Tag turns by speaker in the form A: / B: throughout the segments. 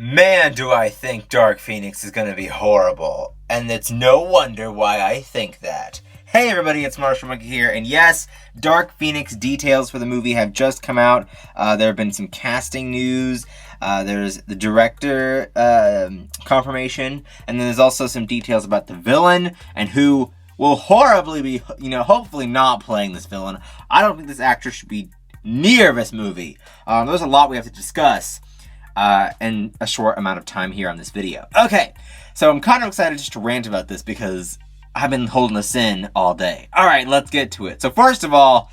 A: Man, do I think Dark Phoenix is going to be horrible. And it's no wonder why I think that. Hey everybody, it's Marshall Monkey here, and yes, Dark Phoenix details for the movie have just come out. There have been some casting news, there's the director confirmation, and then there's also some details about the villain, and who will horribly be, hopefully not playing this villain. I don't think this actor should be near this movie. There's a lot we have to discuss in a short amount of time here on this video. Okay, so I'm kind of excited just to rant about this because I've been holding this in all day. Alright, let's get to it. So first of all,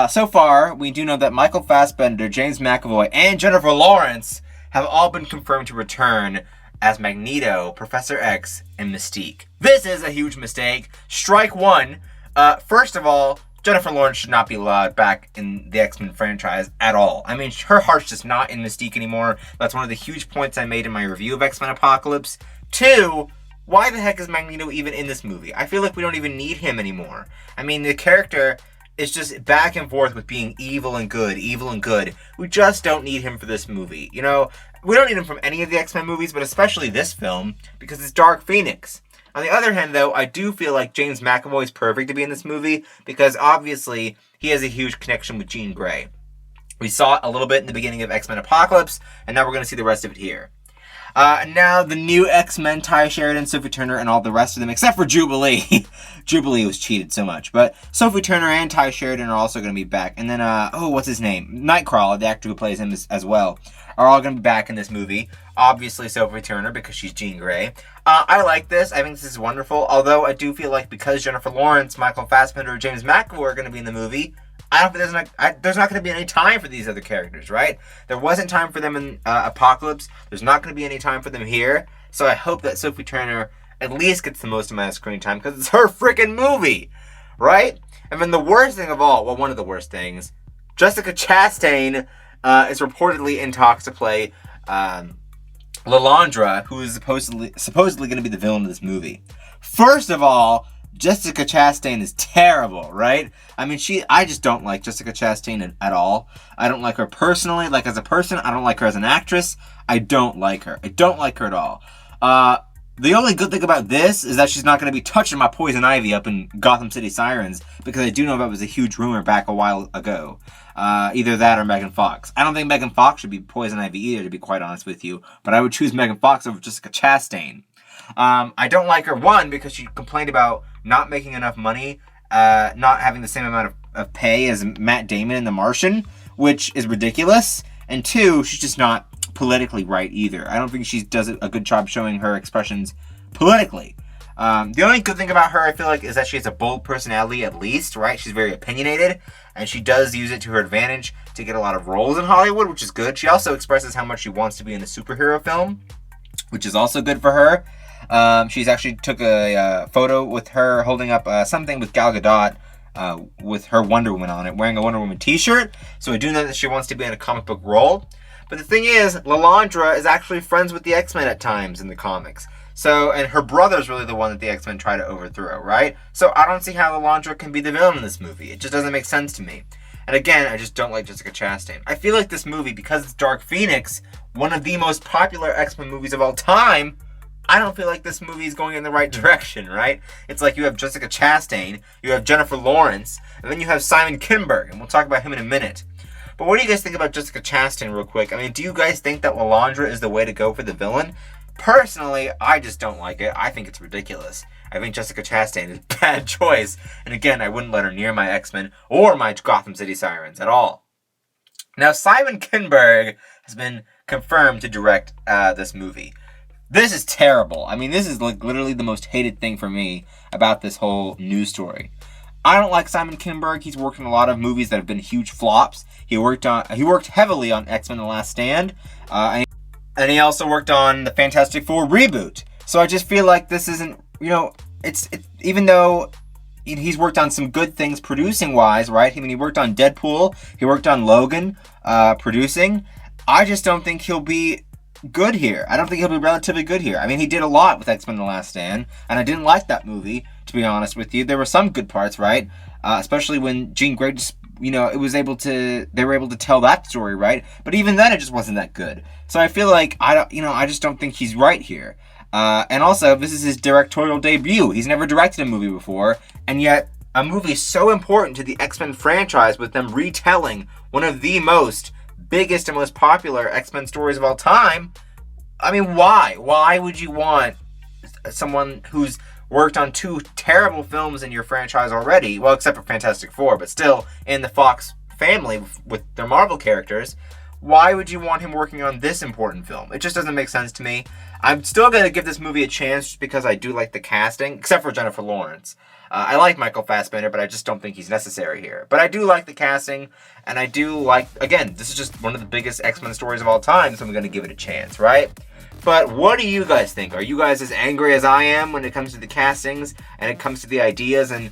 A: so far, we do know that Michael Fassbender, James McAvoy, and Jennifer Lawrence have all been confirmed to return as Magneto, Professor X, and Mystique. This is a huge mistake. Strike one. First of all, Jennifer Lawrence should not be allowed back in the X-Men franchise at all. I mean, her heart's just not in Mystique anymore. That's one of the huge points I made in my review of X-Men Apocalypse. Two, why the heck is Magneto even in this movie? I feel like we don't even need him anymore. I mean, the character is just back and forth with being evil and good, evil and good. We just don't need him for this movie. You know, we don't need him from any of the X-Men movies, but especially this film, because it's Dark Phoenix. On the other hand, though, I do feel like James McAvoy is perfect to be in this movie, because obviously he has a huge connection with Jean Grey. We saw it a little bit in the beginning of X-Men Apocalypse, and now we're going to see the rest of it here. Now the new X-Men, Ty Sheridan, Sophie Turner, and all the rest of them, except for Jubilee. Jubilee was cheated so much. But Sophie Turner and Ty Sheridan are also going to be back. And then, what's his name? Nightcrawler, the actor who plays him as well, are all going to be back in this movie. Obviously Sophie Turner, because she's Jean Grey. I like this. I think this is wonderful. Although I do feel like because Jennifer Lawrence, Michael Fassbender, and James McAvoy are going to be in the movie, I don't think there's not going to be any time for these other characters, right? There wasn't time for them in Apocalypse. There's not going to be any time for them here. So I hope that Sophie Turner at least gets the most amount of screen time because it's her freaking movie, right? And then the worst thing of all, well, one of the worst things, Jessica Chastain is reportedly in talks to play Lilandra, who is supposedly going to be the villain of this movie. First of all, Jessica Chastain is terrible, right? I mean, I just don't like Jessica Chastain at all. I don't like her personally. Like, as a person, I don't like her as an actress. I don't like her. I don't like her at all. The only good thing about this is that she's not going to be touching my Poison Ivy up in Gotham City Sirens, because I do know that was a huge rumor back a while ago. Either that or Megan Fox. I don't think Megan Fox should be Poison Ivy either, to be quite honest with you, but I would choose Megan Fox over Jessica Chastain. I don't like her, one, because she complained about not making enough money, not having the same amount of pay as Matt Damon in The Martian, which is ridiculous, and two, she's just not politically right either. I don't think she does a good job showing her expressions politically. The only good thing about her, I feel like, is that she has a bold personality at least, right? She's very opinionated, and she does use it to her advantage to get a lot of roles in Hollywood, which is good. She also expresses how much she wants to be in a superhero film, which is also good for her. She's actually took a photo with her holding up something with Gal Gadot with her Wonder Woman on it, wearing a Wonder Woman t-shirt. So I do know that she wants to be in a comic book role. But the thing is, Lilandra is actually friends with the X-Men at times in the comics. So, and her brother's really the one that the X-Men try to overthrow, right? So I don't see how Lilandra can be the villain in this movie. It just doesn't make sense to me. And again, I just don't like Jessica Chastain. I feel like this movie, because it's Dark Phoenix, one of the most popular X-Men movies of all time, I don't feel like this movie is going in the right direction, right? It's like you have Jessica Chastain, you have Jennifer Lawrence, and then you have Simon Kinberg, and we'll talk about him in a minute. But what do you guys think about Jessica Chastain real quick? I mean, do you guys think that Lilandra is the way to go for the villain? Personally, I just don't like it. I think it's ridiculous. I think Jessica Chastain is a bad choice. And again, I wouldn't let her near my X-Men or my Gotham City Sirens at all. Now, Simon Kinberg has been confirmed to direct this movie. This is terrible. I mean, this is like literally the most hated thing for me about this whole news story. I don't like Simon Kinberg. He's worked in a lot of movies that have been huge flops. He worked heavily on X-Men: The Last Stand, and he also worked on the Fantastic Four reboot. So I just feel like this isn't, it's even though he's worked on some good things producing wise, right? I mean, he worked on Deadpool, he worked on Logan, producing. I just don't think he'll be good here. I don't think he'll be relatively good here. I mean, he did a lot with X-Men: The Last Stand, and I didn't like that movie, to be honest with you. There were some good parts, right? Especially when Jean Grey just it was they were able to tell that story, right? But even then, it just wasn't that good. So I feel like I just don't think he's right here. And also, this is his directorial debut. He's never directed a movie before, and yet a movie so important to the X-Men franchise, with them retelling one of the biggest and most popular X-Men stories of all time. I mean, why? Why would you want someone who's worked on 2 terrible films in your franchise already, well, except for Fantastic Four, but still in the Fox family with their Marvel characters, why would you want him working on this important film? It just doesn't make sense to me. I'm still going to give this movie a chance just because I do like the casting, except for Jennifer Lawrence. I like Michael Fassbender, but I just don't think he's necessary here. But I do like the casting, and I do like, again, this is just one of the biggest X-Men stories of all time, so I'm going to give it a chance, right? But what do you guys think? Are you guys as angry as I am when it comes to the castings and it comes to the ideas and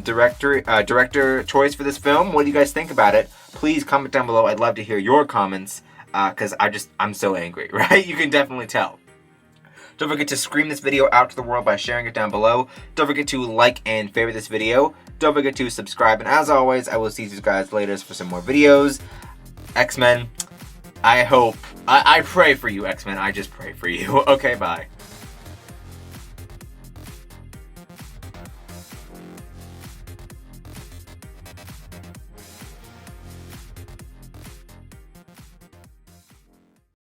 A: director choice for this film? What do you guys think about it? Please comment down below. I'd love to hear your comments because I'm so angry, right? You can definitely tell. Don't forget to scream this video out to the world by sharing it down below. Don't forget to like and favorite this video. Don't forget to subscribe. And as always, I will see you guys later for some more videos. X-Men, I pray for you, X-Men. I just pray for you. Okay, bye.